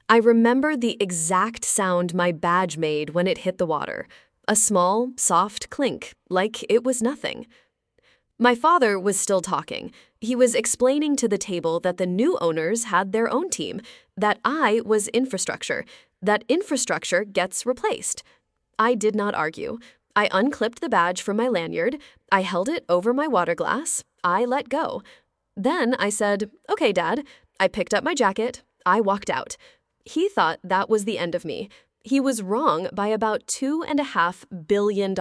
I remember the exact sound my badge made when it hit the water. A small, soft clink, like it was nothing. My father was still talking. He was explaining to the table that the new owners had their own team, that I was infrastructure, that infrastructure gets replaced. I did not argue. I unclipped the badge from my lanyard. I held it over my water glass. I let go. Then I said, "Okay, Dad." I picked up my jacket. I walked out. He thought that was the end of me. He was wrong by about $2.5 billion.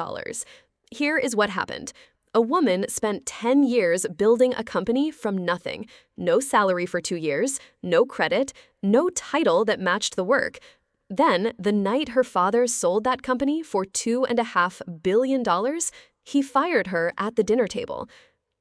Here is what happened. A woman spent 10 years building a company from nothing. No salary for 2 years, no credit, no title that matched the work. Then, the night her father sold that company for $2.5 billion, he fired her at the dinner table.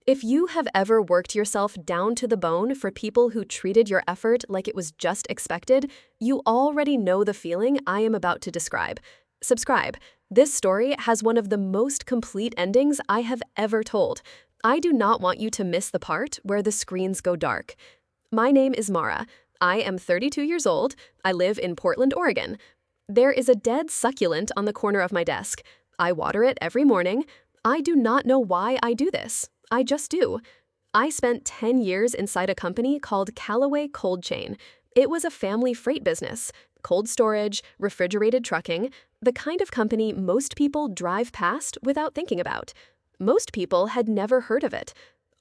If you have ever worked yourself down to the bone for people who treated your effort like it was just expected, you already know the feeling I am about to describe. Subscribe. This story has one of the most complete endings I have ever told. I do not want you to miss the part where the screens go dark. My name is Mara. I am 32 years old. I live in Portland, Oregon. There is a dead succulent on the corner of my desk. I water it every morning. I do not know why I do this. I just do. I spent 10 years inside a company called Callaway Cold Chain. It was a family freight business, cold storage, refrigerated trucking, the kind of company most people drive past without thinking about. Most people had never heard of it.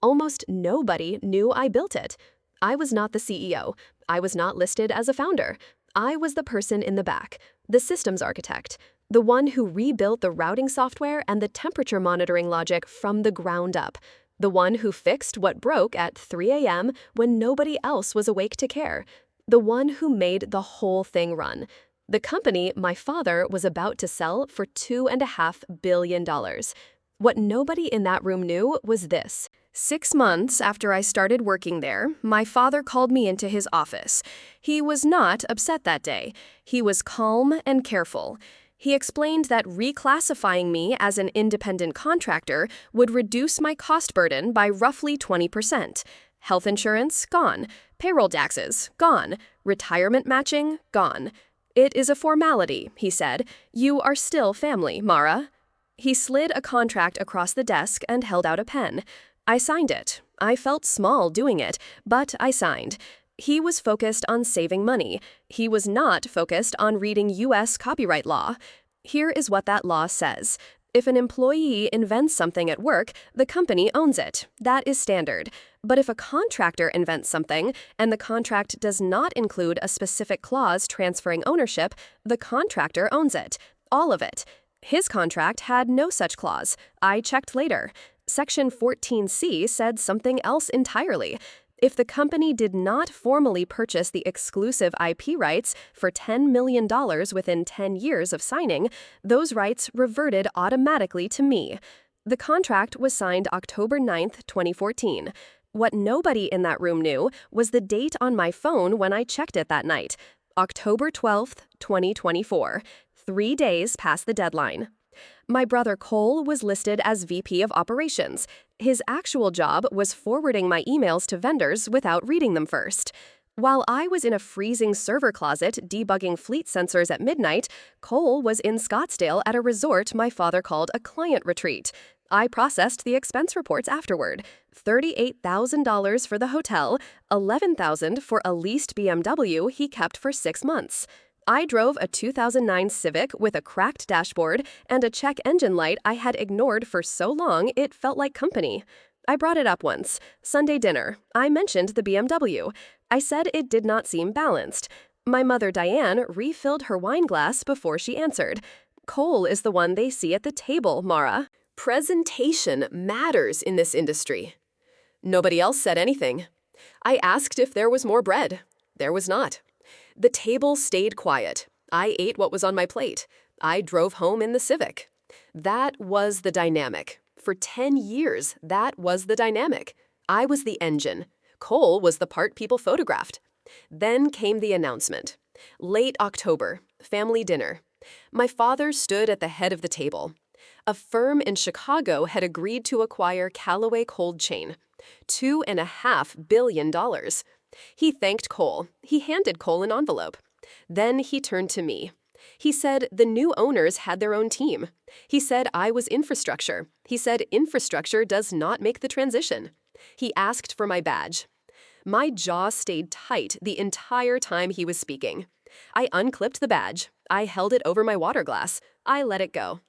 Almost nobody knew I built it. I was not the CEO. I was not listed as a founder. I was the person in the back, the systems architect, the one who rebuilt the routing software and the temperature monitoring logic from the ground up. The one who fixed what broke at 3 a.m. when nobody else was awake to care. The one who made the whole thing run. The company my father was about to sell for $2.5 billion. What nobody in that room knew was this. 6 months after I started working there, my father called me into his office. He was not upset that day. He was calm and careful. He explained that reclassifying me as an independent contractor would reduce my cost burden by roughly 20%. Health insurance, gone. Payroll taxes, gone. Retirement matching, gone. "It is a formality," he said. "You are still family, Mara." He slid a contract across the desk and held out a pen. I signed it. I felt small doing it, but I signed. He was focused on saving money. He was not focused on reading U.S. copyright law. Here is what that law says. If an employee invents something at work, the company owns it. That is standard. But if a contractor invents something, and the contract does not include a specific clause transferring ownership, the contractor owns it. All of it. His contract had no such clause. I checked later. Section 14C said something else entirely. If the company did not formally purchase the exclusive IP rights for $10 million within 10 years of signing, those rights reverted automatically to me. The contract was signed October 9th, 2014. What nobody in that room knew was the date on my phone when I checked it that night, October 12th, 2024, 3 days past the deadline. My brother Cole was listed as VP of Operations. His actual job was forwarding my emails to vendors without reading them first. While I was in a freezing server closet debugging fleet sensors at midnight, Cole was in Scottsdale at a resort my father called a client retreat. I processed the expense reports afterward. $38,000 for the hotel, $11,000 for a leased BMW he kept for 6 months. I drove a 2009 Civic with a cracked dashboard and a check engine light I had ignored for so long it felt like company. I brought it up once. Sunday dinner. I mentioned the BMW. I said it did not seem balanced. My mother Diane refilled her wine glass before she answered. Cole is the one they see at the table, Mara. Presentation matters in this industry. Nobody else said anything. I asked if there was more bread. There was not. The table stayed quiet. I ate what was on my plate. I drove home in the Civic. That was the dynamic. For 10 years, that was the dynamic. I was the engine. Cole was the part people photographed. Then came the announcement. Late October, family dinner. My father stood at the head of the table. A firm in Chicago had agreed to acquire Callaway Cold Chain. $2.5 billion. He thanked Cole. He handed Cole an envelope. Then he turned to me. He said the new owners had their own team. He said I was infrastructure. He said infrastructure does not make the transition. He asked for my badge. My jaw stayed tight the entire time he was speaking. I unclipped the badge. I held it over my water glass. I let it go.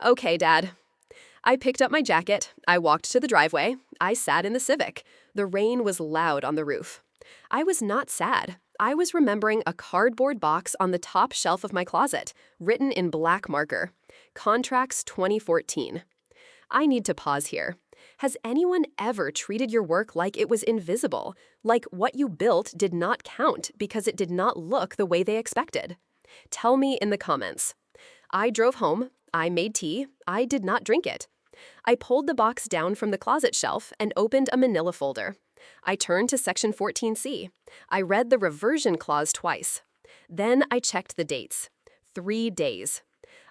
Okay, Dad. I picked up my jacket. I walked to the driveway. I sat in the Civic. The rain was loud on the roof. I was not sad. I was remembering a cardboard box on the top shelf of my closet, written in black marker. Contracts 2014. I need to pause here. Has anyone ever treated your work like it was invisible? Like what you built did not count because it did not look the way they expected? Tell me in the comments. I drove home. I made tea. I did not drink it. I pulled the box down from the closet shelf and opened a manila folder. I turned to section 14C. I read the reversion clause twice. Then I checked the dates. 3 days.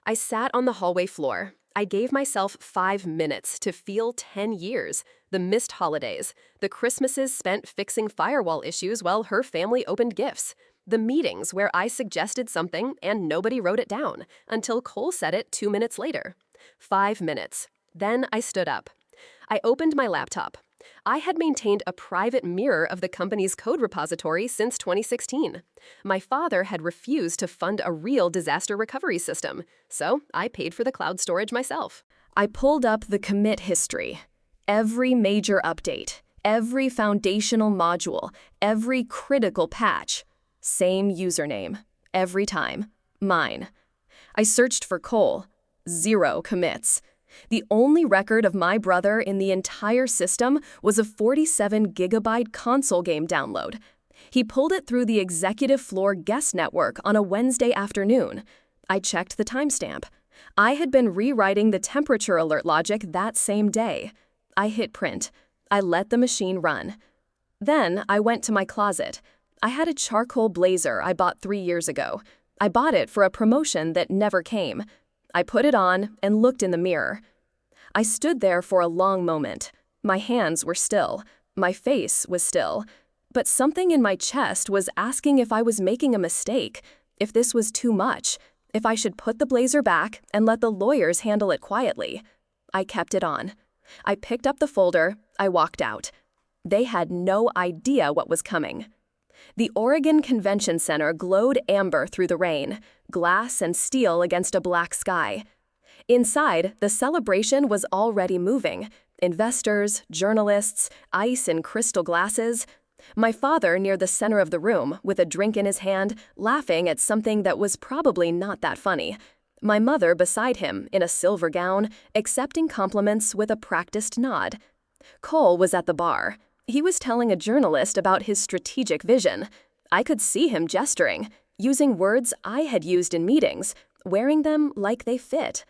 I sat on the hallway floor. I gave myself 5 minutes to feel 10 years, the missed holidays, the Christmases spent fixing firewall issues while her family opened gifts, the meetings where I suggested something and nobody wrote it down until Cole said it 2 minutes later. 5 minutes. Then I stood up. I opened my laptop. I had maintained a private mirror of the company's code repository since 2016. My father had refused to fund a real disaster recovery system, so I paid for the cloud storage myself. I pulled up the commit history. Every major update, every foundational module, every critical patch. Same username. Every time. Mine. I searched for Cole. 0 commits. The only record of my brother in the entire system was a 47-gigabyte console game download. He pulled it through the executive floor guest network on a Wednesday afternoon. I checked the timestamp. I had been rewriting the temperature alert logic that same day. I hit print. I let the machine run. Then I went to my closet. I had a charcoal blazer I bought 3 years ago. I bought it for a promotion that never came. I put it on and looked in the mirror. I stood there for a long moment. My hands were still. My face was still. But something in my chest was asking if I was making a mistake, if this was too much, if I should put the blazer back and let the lawyers handle it quietly. I kept it on. I picked up the folder. I walked out. They had no idea what was coming. The Oregon Convention Center glowed amber through the rain, glass and steel against a black sky. Inside, the celebration was already moving. Investors, journalists, ice in crystal glasses. My father near the center of the room, with a drink in his hand, laughing at something that was probably not that funny. My mother beside him, in a silver gown, accepting compliments with a practiced nod. Cole was at the bar. He was telling a journalist about his strategic vision. I could see him gesturing, using words I had used in meetings, wearing them like they fit.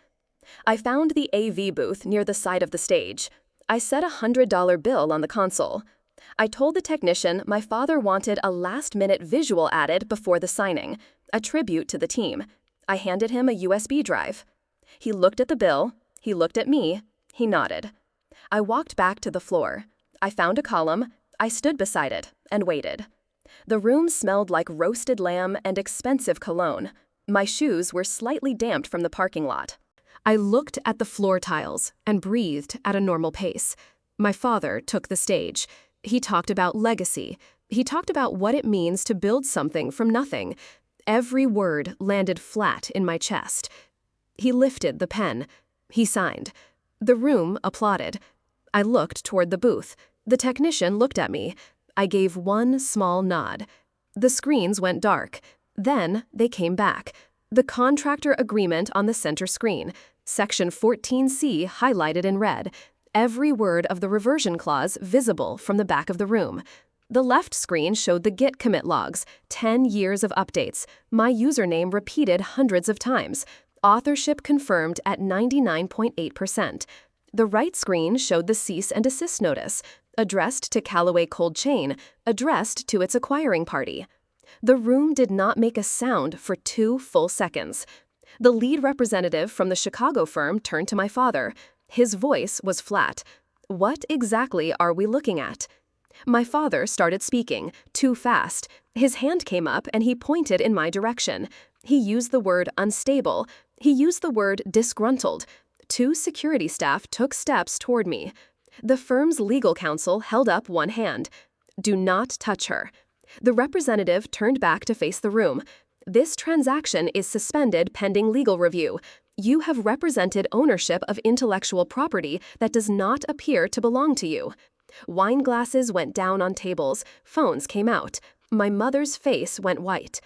I found the AV booth near the side of the stage. I set a $100 bill on the console. I told the technician my father wanted a last-minute visual added before the signing, a tribute to the team. I handed him a USB drive. He looked at the bill. He looked at me. He nodded. I walked back to the floor. I found a column. I stood beside it and waited. The room smelled like roasted lamb and expensive cologne. My shoes were slightly damped from the parking lot. I looked at the floor tiles and breathed at a normal pace. My father took the stage. He talked about legacy. He talked about what it means to build something from nothing. Every word landed flat in my chest. He lifted the pen. He signed. The room applauded. I looked toward the booth. The technician looked at me. I gave one small nod. The screens went dark. Then they came back. The contractor agreement on the center screen. Section 14C highlighted in red. Every word of the reversion clause visible from the back of the room. The left screen showed the Git commit logs, 10 years of updates, my username repeated hundreds of times, authorship confirmed at 99.8%. The right screen showed the cease and desist notice, addressed to Callaway Cold Chain, addressed to its acquiring party. The room did not make a sound for 2 full seconds. The lead representative from the Chicago firm turned to my father. His voice was flat. What exactly are we looking at? My father started speaking, too fast. His hand came up and he pointed in my direction. He used the word unstable. He used the word disgruntled. 2 security staff took steps toward me. The firm's legal counsel held up one hand. Do not touch her. The representative turned back to face the room. This transaction is suspended pending legal review. You have represented ownership of intellectual property that does not appear to belong to you. Wine glasses went down on tables. Phones came out. My mother's face went white.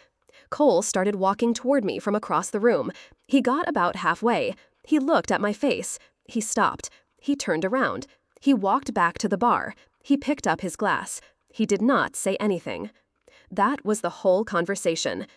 Cole started walking toward me from across the room. He got about halfway. He looked at my face. He stopped. He turned around. He walked back to the bar. He picked up his glass. He did not say anything. That was the whole conversation.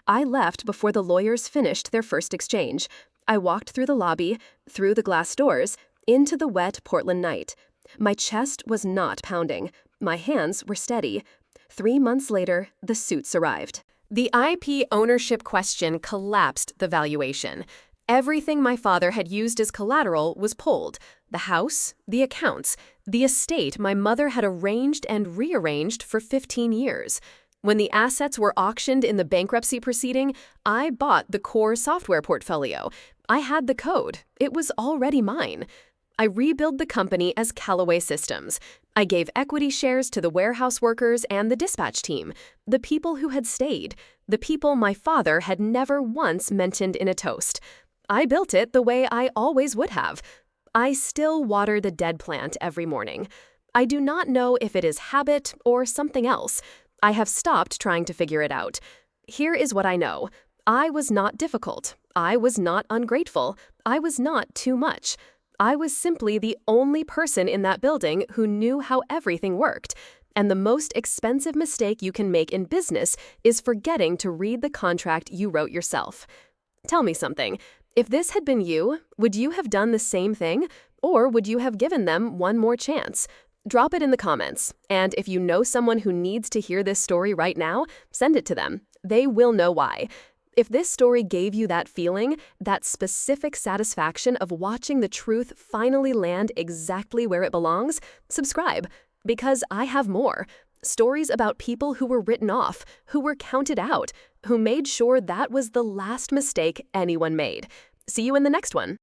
I left before the lawyers finished their first exchange. I walked through the lobby, through the glass doors, into the wet Portland night. My chest was not pounding. My hands were steady. 3 months later, the suits arrived. The IP ownership question collapsed the valuation. Everything my father had used as collateral was pulled. The house, the accounts, the estate my mother had arranged and rearranged for 15 years. When the assets were auctioned in the bankruptcy proceeding, I bought the core software portfolio. I had the code. It was already mine. I rebuilt the company as Callaway Systems. I gave equity shares to the warehouse workers and the dispatch team, the people who had stayed, the people my father had never once mentioned in a toast. I built it the way I always would have. I still water the dead plant every morning. I do not know if it is habit or something else. I have stopped trying to figure it out. Here is what I know. I was not difficult. I was not ungrateful. I was not too much. I was simply the only person in that building who knew how everything worked. And the most expensive mistake you can make in business is forgetting to read the contract you wrote yourself. Tell me something. If this had been you, would you have done the same thing? Or would you have given them one more chance? Drop it in the comments. And if you know someone who needs to hear this story right now, send it to them. They will know why. If this story gave you that feeling, that specific satisfaction of watching the truth finally land exactly where it belongs, subscribe, because I have more. Stories about people who were written off, who were counted out, who made sure that was the last mistake anyone made. See you in the next one.